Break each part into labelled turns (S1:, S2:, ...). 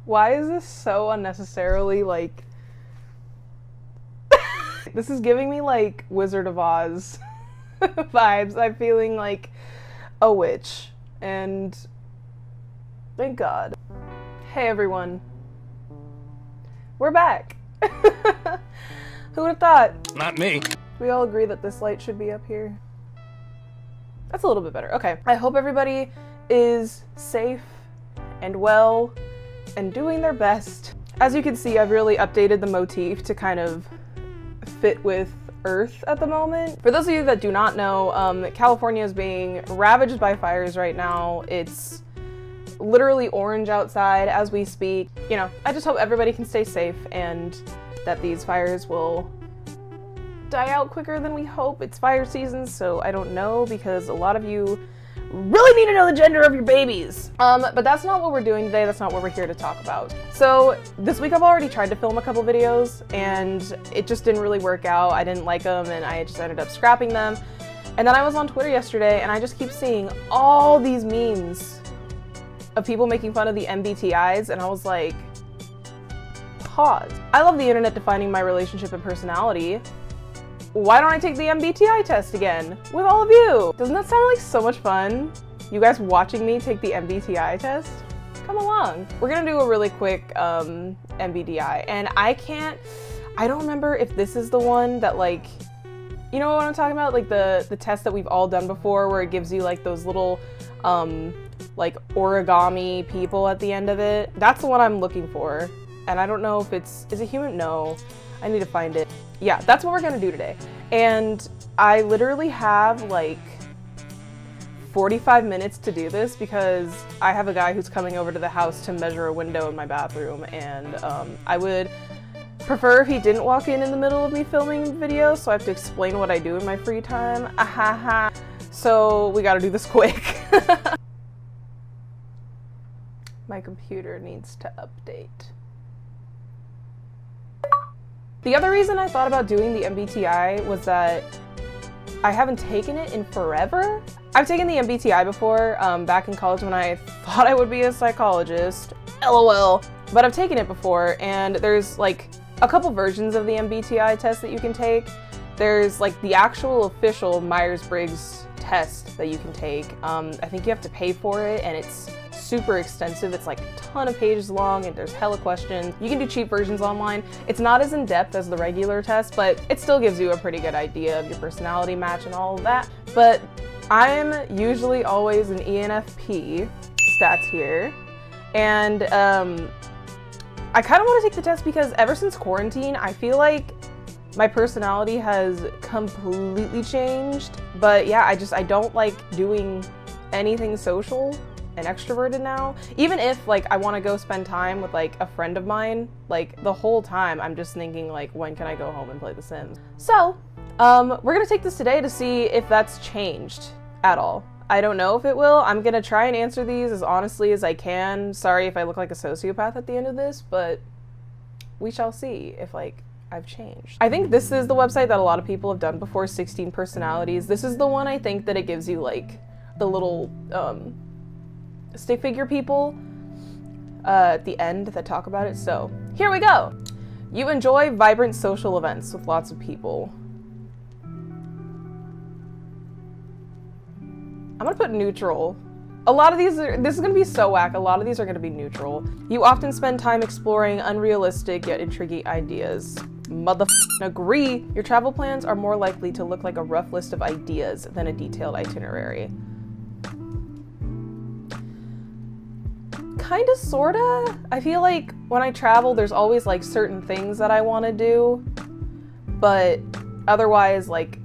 S1: Why is this so unnecessarily, like... This is giving me, like, Wizard of Oz vibes. I'm feeling like a witch. And thank God. Hey, everyone. We're back. Who would have thought?
S2: Not me.
S1: We all agree that this light should be up here. That's a little bit better. Okay. I hope everybody is safe and well and doing their best. As you can see, I've really updated the motif to kind of fit with Earth at the moment. For those of you that do not know, California is being ravaged by fires right now. It's literally orange outside as we speak. You know, I just hope everybody can stay safe and that these fires will die out quicker than we hope. It's fire season, so I don't know, because a lot of you really need to know the gender of your babies. But that's not what we're doing today. That's not what we're here to talk about. So this week I've already tried to film a couple videos and it just didn't really work out. I didn't like them and I just ended up scrapping them. And then I was on Twitter yesterday and I just keep seeing all these memes of people making fun of the MBTIs, and I was like, pause. I love the internet defining my relationship and personality. Why don't I take the MBTI test again with all of you? Doesn't that sound like so much fun? You guys watching me take the MBTI test? Come along. We're gonna do a really quick MBTI, and I don't remember if this is the one that, like, you know what I'm talking about? Like the test that we've all done before where it gives you like those little like origami people at the end of it. That's the one I'm looking for. And I don't know if is it human? No, I need to find it. Yeah, that's what we're gonna do today. And I literally have like 45 minutes to do this because I have a guy who's coming over to the house to measure a window in my bathroom, and I would prefer if he didn't walk in the middle of me filming the video, so I have to explain what I do in my free time. Ahaha. So we gotta do this quick. My computer needs to update. The other reason I thought about doing the MBTI was that I haven't taken it in forever. I've taken the MBTI before, back in college when I thought I would be a psychologist. LOL. But I've taken it before, and there's like a couple versions of the MBTI test that you can take. There's like the actual official Myers-Briggs test that you can take. I think you have to pay for it, and it's super extensive. It's like a ton of pages long and there's hella questions. You can do cheap versions online. It's not as in-depth as the regular test, but it still gives you a pretty good idea of your personality match and all of that. But I'm usually always an ENFP, stats here, and I kind of want to take the test because ever since quarantine, I feel like my personality has completely changed. But yeah, I don't like doing anything social and extroverted now. Even if like I want to go spend time with like a friend of mine, like the whole time I'm just thinking like, when can I go home and play The Sims? So we're gonna take this today to see if that's changed at all. I don't know if it will. I'm gonna try and answer these as honestly as I can. Sorry if I look like a sociopath at the end of this, but we shall see if like I've changed. I think this is the website that a lot of people have done before, 16 personalities. This is the one I think that it gives you like the little stick figure people at the end that talk about it. So here we go. You enjoy vibrant social events with lots of people. I'm gonna put neutral. A lot of these this is gonna be so whack. A lot of these are gonna be neutral. You often spend time exploring unrealistic yet intriguing ideas. Motherfucking agree. Your travel plans are more likely to look like a rough list of ideas than a detailed itinerary. Kinda, sorta. I feel like when I travel, there's always like certain things that I want to do, but otherwise, like,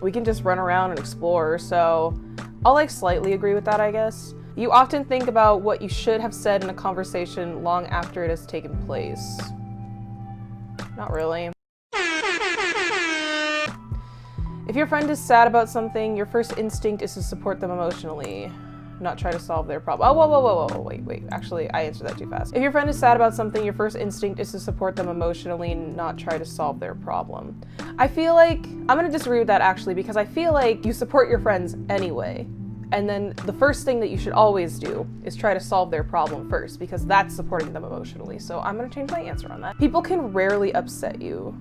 S1: we can just run around and explore, so I'll like slightly agree with that, I guess. You often think about what you should have said in a conversation long after it has taken place. Not really. If your friend is sad about something, your first instinct is to support them emotionally, not try to solve their problem. Oh, whoa, wait. Actually, I answered that too fast. If your friend is sad about something, your first instinct is to support them emotionally, not try to solve their problem. I feel like, I'm gonna disagree with that actually, because I feel like you support your friends anyway. And then the first thing that you should always do is try to solve their problem first, because that's supporting them emotionally. So I'm gonna change my answer on that. People can rarely upset you.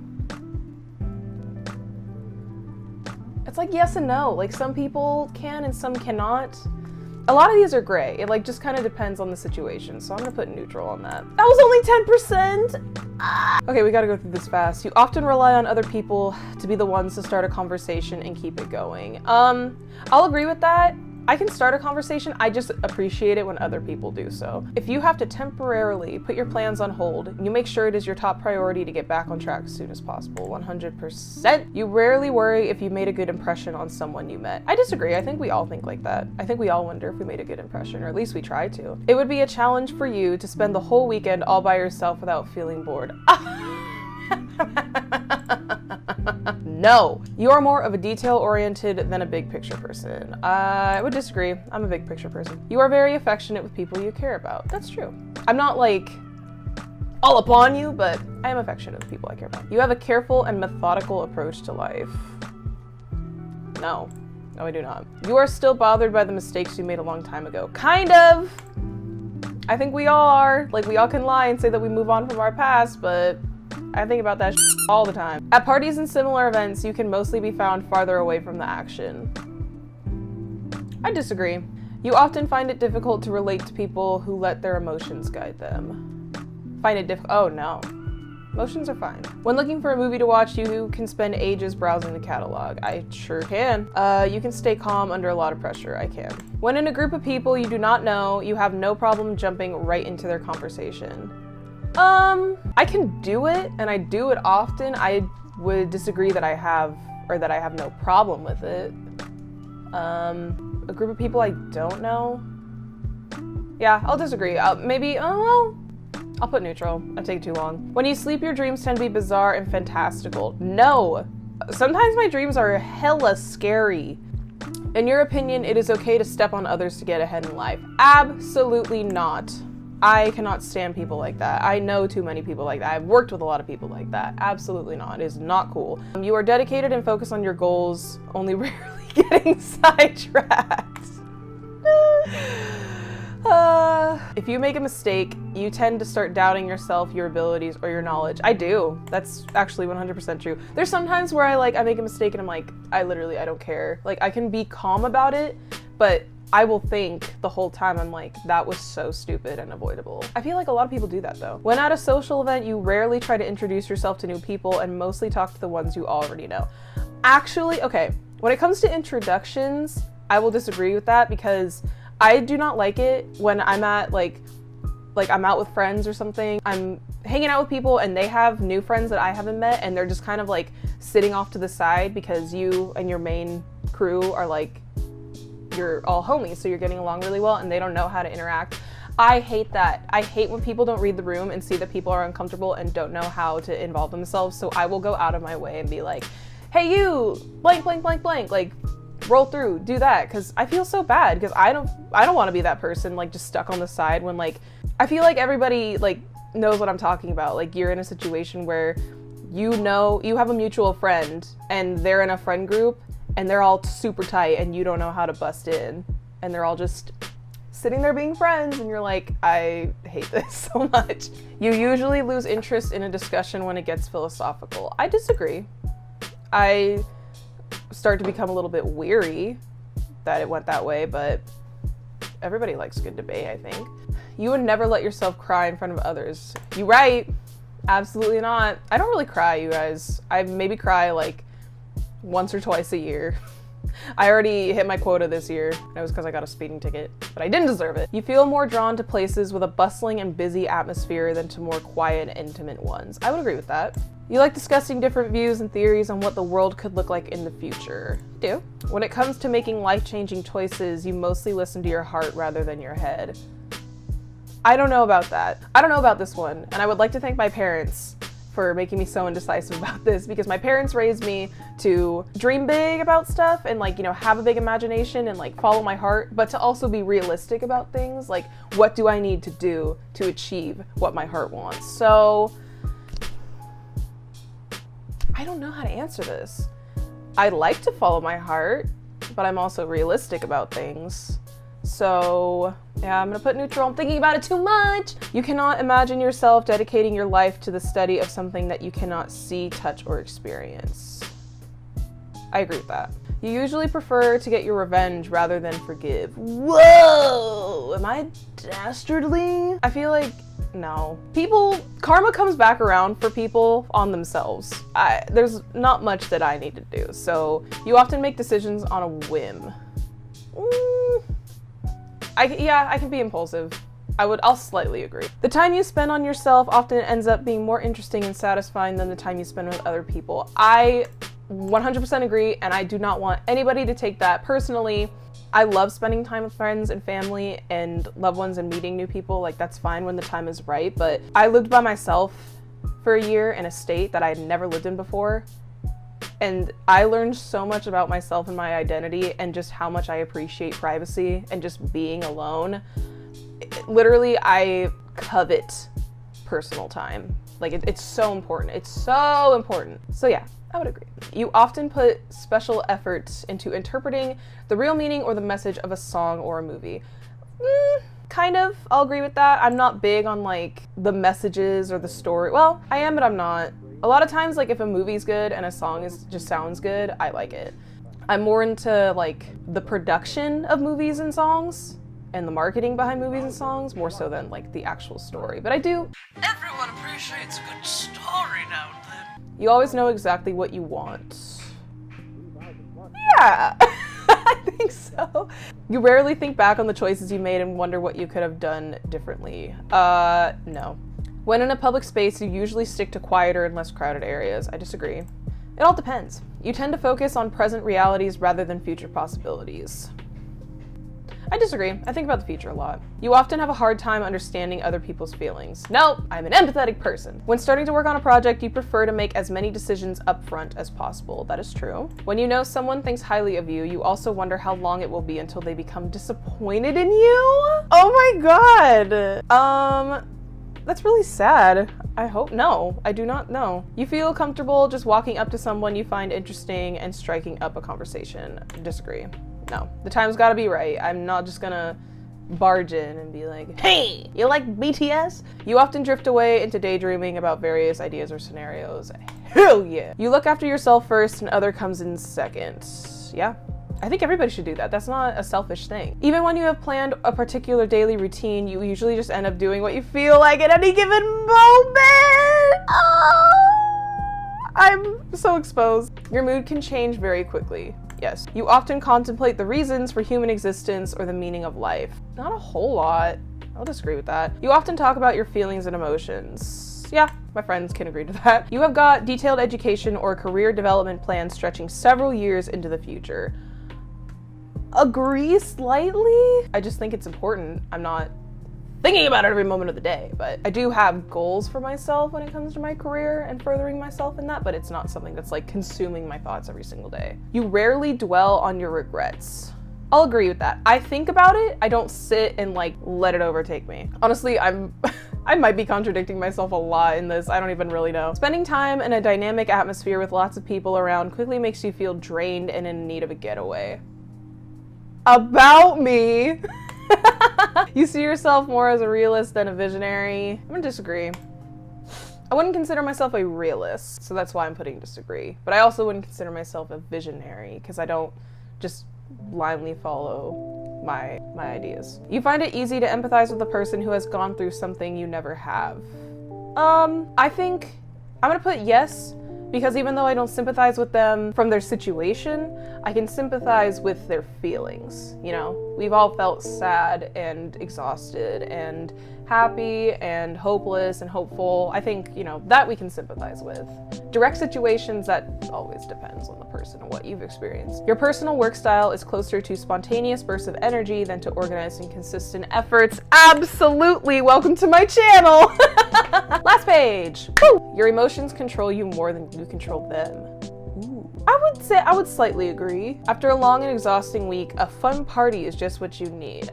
S1: It's like yes and no. Like some people can and some cannot. A lot of these are gray. It like just kind of depends on the situation. So I'm gonna put neutral on that. That was only 10%. Okay, we gotta go through this fast. You often rely on other people to be the ones to start a conversation and keep it going. I'll agree with that. I can start a conversation, I just appreciate it when other people do so. If you have to temporarily put your plans on hold, you make sure it is your top priority to get back on track as soon as possible, 100%. You rarely worry if you made a good impression on someone you met. I disagree, I think we all think like that. I think we all wonder if we made a good impression, or at least we try to. It would be a challenge for you to spend the whole weekend all by yourself without feeling bored. No, you are more of a detail-oriented than a big picture person. I would disagree. I'm a big picture person. You are very affectionate with people you care about. That's true. I'm not like all upon you, but I am affectionate with people I care about. You have a careful and methodical approach to life. No, I do not. You are still bothered by the mistakes you made a long time ago. Kind of. I think we all are. Like, we all can lie and say that we move on from our past, but I think about that all the time. At parties and similar events, you can mostly be found farther away from the action. I disagree. You often find it difficult to relate to people who let their emotions guide them. Oh no. Emotions are fine. When looking for a movie to watch, you can spend ages browsing the catalog. I sure can. You can stay calm under a lot of pressure. I can. When in a group of people you do not know, you have no problem jumping right into their conversation. I can do it, and I do it often. I would disagree that I have no problem with it. A group of people I don't know? Yeah, I'll disagree. I'll put neutral. I'll take too long. When you sleep, your dreams tend to be bizarre and fantastical. No! Sometimes my dreams are hella scary. In your opinion, it is okay to step on others to get ahead in life. Absolutely not. I cannot stand people like that. I know too many people like that. I've worked with a lot of people like that. Absolutely not. It is not cool. You are dedicated and focused on your goals, only rarely getting sidetracked. If you make a mistake, you tend to start doubting yourself, your abilities, or your knowledge. I do. That's actually 100% true. There's sometimes where I make a mistake and I'm like, I don't care. Like, I can be calm about it, but I will think the whole time, I'm like, that was so stupid and avoidable. I feel like a lot of people do that though. When at a social event, you rarely try to introduce yourself to new people and mostly talk to the ones you already know. Actually, okay, when it comes to introductions, I will disagree with that because I do not like it when I'm at like I'm out with friends or something. I'm hanging out with people and they have new friends that I haven't met and they're just kind of like sitting off to the side because you and your main crew are like, you're all homies, so you're getting along really well and they don't know how to interact. I hate that. I hate when people don't read the room and see that people are uncomfortable and don't know how to involve themselves, so I will go out of my way and be like, hey you, blank, blank, blank, blank, like roll through, do that, because I feel so bad because I don't want to be that person like just stuck on the side when like, I feel like everybody like knows what I'm talking about. Like you're in a situation where you know you have a mutual friend and they're in a friend group and they're all super tight and you don't know how to bust in and they're all just sitting there being friends and you're like, I hate this so much. You usually lose interest in a discussion when it gets philosophical. I disagree. I start to become a little bit weary that it went that way, but everybody likes good debate, I think. You would never let yourself cry in front of others. You right. Absolutely not. I don't really cry, you guys. I maybe cry like once or twice a year. I already hit my quota this year. It was because I got a speeding ticket, but I didn't deserve it. You feel more drawn to places with a bustling and busy atmosphere than to more quiet and intimate ones. I would agree with that. You like discussing different views and theories on what the world could look like in the future. You do. When it comes to making life-changing choices, you mostly listen to your heart rather than your head. I don't know about that. I don't know about this one, and I would like to thank my parents for making me so indecisive about this, because my parents raised me to dream big about stuff and like, you know, have a big imagination and like follow my heart, but to also be realistic about things. Like, what do I need to do to achieve what my heart wants? So I don't know how to answer this. I like to follow my heart. but I'm also realistic about things. So yeah, I'm gonna put neutral. I'm thinking about it too much. You cannot imagine yourself dedicating your life to the study of something that you cannot see, touch, or experience. I agree with that. You usually prefer to get your revenge rather than forgive. Whoa! Am I dastardly? I feel like, no. Karma comes back around for people on themselves. There's not much that I need to do, so you often make decisions on a whim. I can be impulsive. I'll slightly agree. The time you spend on yourself often ends up being more interesting and satisfying than the time you spend with other people. I 100% agree, and I do not want anybody to take that personally. I love spending time with friends and family and loved ones and meeting new people. Like, that's fine when the time is right, but I lived by myself for a year in a state that I had never lived in before. And I learned so much about myself and my identity and just how much I appreciate privacy and just being alone. Literally, I covet personal time. Like, it's so important. It's so important. So yeah, I would agree. You often put special efforts into interpreting the real meaning or the message of a song or a movie. Kind of, I'll agree with that. I'm not big on like the messages or the story. Well, I am, but I'm not. A lot of times, like if a movie's good and a song just sounds good, I like it. I'm more into like the production of movies and songs and the marketing behind movies and songs more so than like the actual story. But I do.
S2: Everyone appreciates a good story now and then.
S1: You always know exactly what you want. Yeah, I think so. You rarely think back on the choices you made and wonder what you could have done differently. No. When in a public space, you usually stick to quieter and less crowded areas. I disagree. It all depends. You tend to focus on present realities rather than future possibilities. I disagree. I think about the future a lot. You often have a hard time understanding other people's feelings. No, I'm an empathetic person. When starting to work on a project, you prefer to make as many decisions up front as possible. That is true. When you know someone thinks highly of you, you also wonder how long it will be until they become disappointed in you. Oh my god. That's really sad. I hope no. I do not know. You feel comfortable just walking up to someone you find interesting and striking up a conversation. Disagree. No. The time's gotta be right. I'm not just gonna barge in and be like, hey, you like BTS? You often drift away into daydreaming about various ideas or scenarios. Hell yeah. You look after yourself first and other comes in second. Yeah. I think everybody should do that. That's not a selfish thing. Even when you have planned a particular daily routine, you usually just end up doing what you feel like at any given moment. Oh, I'm so exposed. Your mood can change very quickly. Yes. You often contemplate the reasons for human existence or the meaning of life. Not a whole lot. I'll disagree with that. You often talk about your feelings and emotions. Yeah, my friends can agree to that. You have got detailed education or career development plans stretching several years into the future. Agree slightly. I just think it's important. I'm not thinking about it every moment of the day, but I do have goals for myself when it comes to my career and furthering myself in that, but it's not something that's like consuming my thoughts every single day. You rarely dwell on your regrets. I'll agree with that. I think about it. I don't sit and like let it overtake me. Honestly, I might be contradicting myself a lot in this. I don't even really know. Spending time in a dynamic atmosphere with lots of people around quickly makes you feel drained and in need of a getaway. About me. You see yourself more as a realist than a visionary. I'm gonna disagree. I wouldn't consider myself a realist, so that's why I'm putting disagree. But I also wouldn't consider myself a visionary because I don't just blindly follow my ideas. You find it easy to empathize with a person who has gone through something you never have. I think I'm gonna put yes, because even though I don't sympathize with them from their situation, I can sympathize with their feelings. You know, we've all felt sad and exhausted and happy and hopeless and hopeful. I think, you know, that we can sympathize with. Direct situations, that always depends on the person and what you've experienced. Your personal work style is closer to spontaneous bursts of energy than to organized and consistent efforts. Absolutely, welcome to my channel. Last page. Woo! Your emotions control you more than you control them. Ooh. I would slightly agree. After a long and exhausting week, a fun party is just what you need.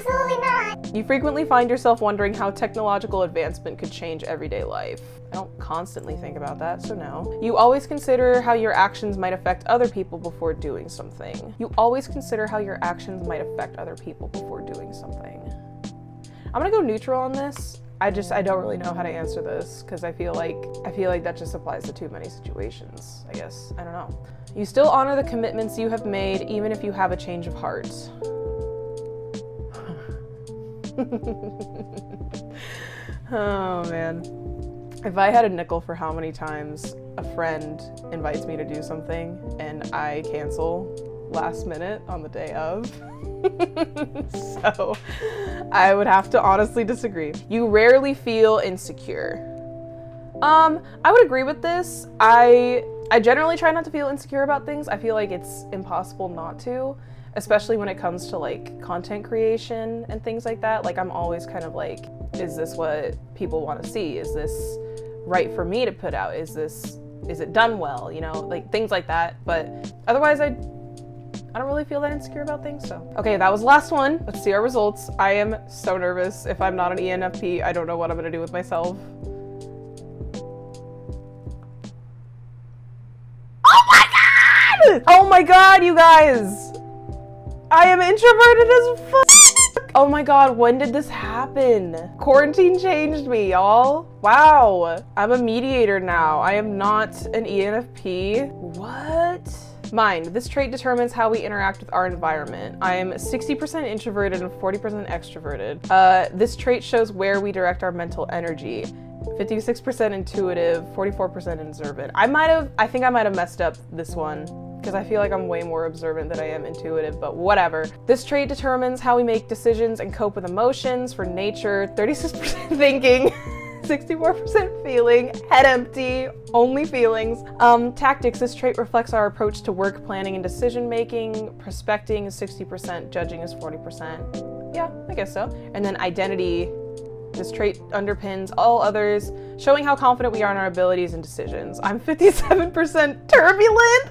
S3: Absolutely not.
S1: You frequently find yourself wondering how technological advancement could change everyday life. I don't constantly think about that, so no. You always consider how your actions might affect other people before doing something. You always consider how your actions might affect other people before doing something. I'm gonna go neutral on this. I don't really know how to answer this because I feel like that just applies to too many situations, I guess. I don't know. You still honor the commitments you have made even if you have a change of heart. Oh man. If I had a nickel for how many times a friend invites me to do something and I cancel last minute on the day of, so I would have to honestly disagree. You rarely feel insecure. I would agree with this. I generally try not to feel insecure about things. I feel like it's impossible not to, especially when it comes to like content creation and things like that. Like I'm always kind of like, is this what people want to see? Is this right for me to put out? Is it done well? You know, like things like that. But otherwise I don't really feel that insecure about things, so. Okay, that was the last one. Let's see our results. I am so nervous. If I'm not an ENFP, I don't know what I'm gonna do with myself. Oh my god! Oh my god, you guys! I am introverted as fuck! Oh my god, when did this happen? Quarantine changed me, y'all. Wow. I'm a mediator now. I am not an ENFP. What? Mind. This trait determines how we interact with our environment. I am 60% introverted and 40% extroverted. This trait shows where we direct our mental energy. 56% intuitive, 44% observant. I think I might have messed up this one because I feel like I'm way more observant than I am intuitive, but whatever. This trait determines how we make decisions and cope with emotions. For nature, 36% thinking, 64% feeling, head empty, only feelings. Tactics, this trait reflects our approach to work planning and decision making. Prospecting is 60%, judging is 40%. Yeah, I guess so. And then identity, this trait underpins all others, showing how confident we are in our abilities and decisions. I'm 57% turbulent,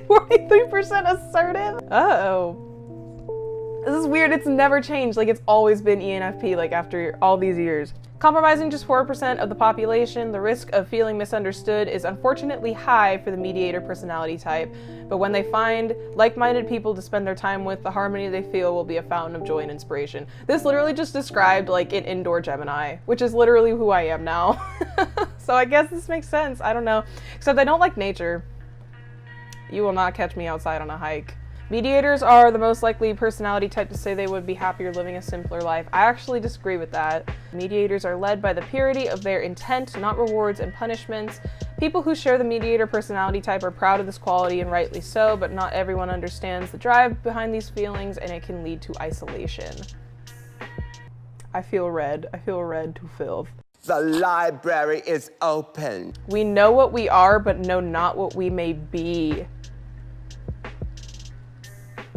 S1: 43% assertive. Uh-oh. This is weird, it's never changed. Like it's always been ENFP, like after all these years. Compromising just 4% of the population, the risk of feeling misunderstood is unfortunately high for the mediator personality type, but when they find like-minded people to spend their time with, the harmony they feel will be a fountain of joy and inspiration. This literally just described like an indoor Gemini, which is literally who I am now. So I guess this makes sense, I don't know. Except I don't like nature. You will not catch me outside on a hike. Mediators are the most likely personality type to say they would be happier living a simpler life. I actually disagree with that. Mediators are led by the purity of their intent, not rewards and punishments. People who share the mediator personality type are proud of this quality, and rightly so, but not everyone understands the drive behind these feelings, and it can lead to isolation. I feel red. I feel red to filth.
S4: The library is open.
S1: We know what we are, but know not what we may be.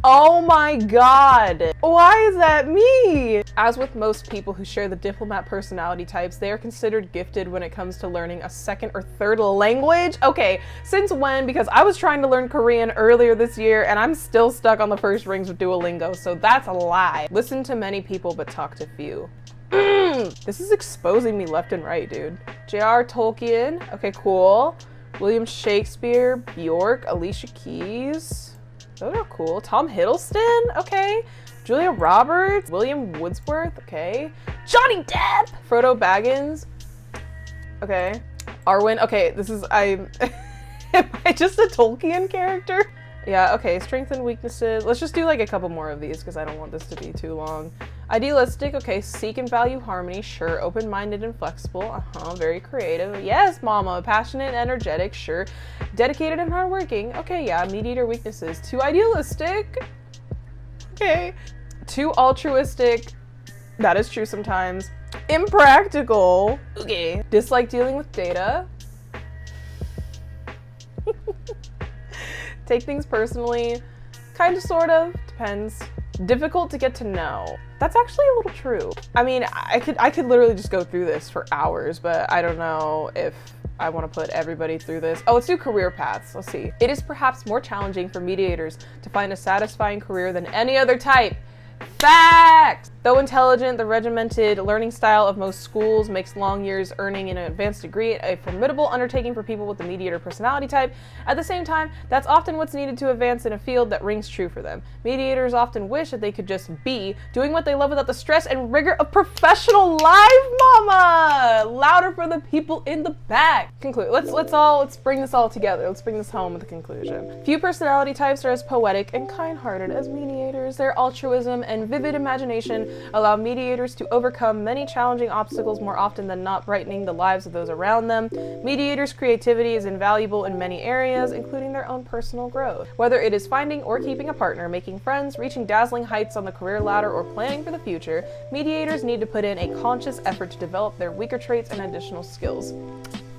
S1: Oh my god! Why is that me? As with most people who share the diplomat personality types, they are considered gifted when it comes to learning a second or third language. Okay, since when? Because I was trying to learn Korean earlier this year and I'm still stuck on the first rings of Duolingo, so that's a lie. Listen to many people but talk to few. This is exposing me left and right, dude. J.R. Tolkien, okay, cool. William Shakespeare, Bjork, Alicia Keys. Those are cool. Tom Hiddleston, okay. Julia Roberts, William Wordsworth, okay. Johnny Depp, Frodo Baggins, okay. Arwen, okay, this is, am I just a Tolkien character? Yeah, okay, strengths and weaknesses. Let's just do like a couple more of these because I don't want this to be too long. Idealistic, okay, seek and value harmony, sure. Open-minded and flexible, very creative. Yes, mama, passionate and energetic, sure. Dedicated and hardworking, okay, yeah. Mediator weaknesses, too idealistic, okay. Too altruistic, that is true sometimes. Impractical, okay. Dislike dealing with data. Take things personally, kind of, sort of, depends. Difficult to get to know. That's actually a little true. I mean, I could literally just go through this for hours, but I don't know if I want to put everybody through this. Oh, let's do career paths. Let's see. It is perhaps more challenging for mediators to find a satisfying career than any other type. Facts! Though intelligent, the regimented learning style of most schools makes long years earning an advanced degree a formidable undertaking for people with the mediator personality type. At the same time, that's often what's needed to advance in a field that rings true for them. Mediators often wish that they could just be doing what they love without the stress and rigor of professional life, mama! Louder for the people in the back. Conclude. Let's bring this all together. Let's bring this home with a conclusion. Few personality types are as poetic and kind-hearted as mediators. Their altruism and vivid imagination allow mediators to overcome many challenging obstacles more often than not, brightening the lives of those around them. Mediators' creativity is invaluable in many areas, including their own personal growth. Whether it is finding or keeping a partner, making friends, reaching dazzling heights on the career ladder, or planning for the future, mediators need to put in a conscious effort to develop their weaker traits and additional skills.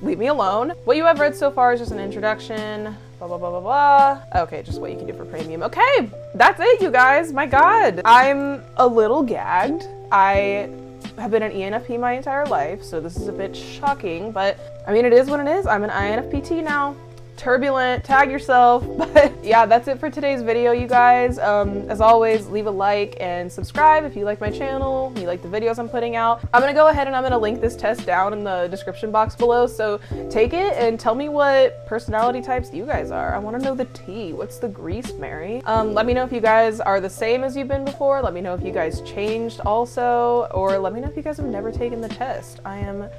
S1: Leave me alone. What you have read so far is just an introduction. Blah, blah, blah, blah, blah. Okay, just what you can do for premium. Okay, that's it, you guys. My God. I'm a little gagged. I have been an ENFP my entire life, so this is a bit shocking, but I mean, it is what it is. I'm an INFPT now. Turbulent, tag yourself. But yeah, that's it for today's video, you guys. As always, leave a like and subscribe if you like my channel, you like the videos I'm putting out. I'm gonna go ahead and I'm gonna link this test down in the description box below, so take it and tell me what personality types you guys are. I want to know the tea. What's the grease, Mary? Let me know if you guys are the same as you've been before. Let me know if you guys changed also, or let me know if you guys have never taken the test. I am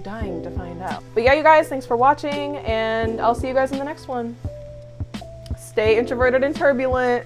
S1: dying to find out. But yeah, you guys, thanks for watching, and I'll see you guys in the next one. Stay introverted and turbulent.